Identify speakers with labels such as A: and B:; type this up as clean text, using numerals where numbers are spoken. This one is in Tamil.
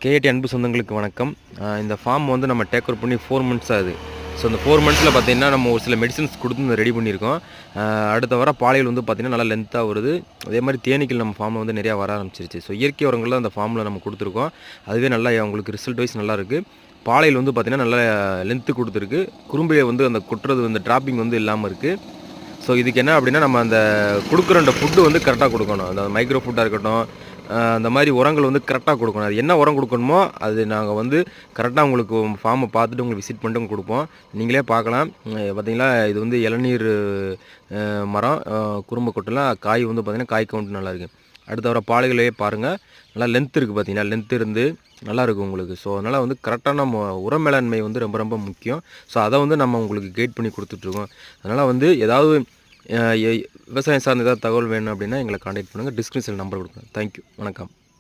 A: கேஏடி அன்பு சொந்தங்களுக்கு வணக்கம். இந்த ஃபார்ம் வந்து நம்ம டேக் ஓவர் பண்ணி 4 மந்த்ஸ் ஆகுது. ஸோ இந்த 4 மந்த்ஸில் பார்த்தீங்கன்னா, நம்ம ஒரு சில மெடிசின்ஸ் கொடுத்து இந்த ரெடி பண்ணியிருக்கோம். அடுத்த வர பாலைகள் வந்து பார்த்தீங்கன்னா, நல்லா லென்த்தாக வருது. அதே மாதிரி தேனீக்கள் நம்ம ஃபார்மில் வந்து நிறையா வர ஆரம்பிச்சிருச்சு. ஸோ இயற்கை உரங்கள் தான் அந்த ஃபார்மில் நம்ம கொடுத்துருக்கோம். அதுவே நல்லா உங்களுக்கு ரிசல்ட் வைஸ் நல்லாயிருக்கு. பாலைகள் வந்து பார்த்தீங்கன்னா, நல்லா லென்த்து கொடுத்துருக்கு. குறும்பையை வந்து அந்த கொட்டுறது வந்து டிராப்பிங் வந்து இல்லாமல் இருக்குது. ஸோ இதுக்கு என்ன அப்படின்னா, நம்ம அந்த கொடுக்குற அந்த ஃபுட்டு வந்து கரெக்டாக கொடுக்கணும். அந்த மைக்ரோ ஃபுட்டாக இருக்கட்டும், அந்த மாதிரி உரங்கள் வந்து கரெக்டாக கொடுக்கணும். அது என்ன உரம் கொடுக்கணுமோ அது நாங்கள் வந்து கரெக்டாக உங்களுக்கு ஃபார்மை பார்த்துட்டு உங்களுக்கு விசிட் பண்ணிட்டு கொடுப்போம். நீங்களே பார்க்கலாம். பார்த்தீங்களா, இது வந்து இளநீர் மரம் குறும்பை கொட்டலாம். காய் வந்து பார்த்திங்கன்னா காய் கவுண்ட் நல்லாயிருக்கு. அடுத்த வர பாலைகளையே பாருங்கள். நல்லா லென்த் இருக்குது, பார்த்தீங்கன்னா லென்த் இருந்து நல்லாயிருக்கும் உங்களுக்கு. ஸோ அதனால் வந்து கரெக்டான உர மேலாண்மை வந்து ரொம்ப ரொம்ப முக்கியம். ஸோ அதை வந்து நம்ம உங்களுக்கு கைட் பண்ணி கொடுத்துட்ருக்கோம். அதனால் வந்து ஏதாவது விவசாயம் சார்ந்த ஏதாவது தகவல் வேணும் அப்படின்னா எங்களை கான்டாக்ட் பண்ணுங்கள். டிஸ்கிரிப்ஷனில் நம்பர் கொடுக்குறேன். தேங்க்யூ, வணக்கம்.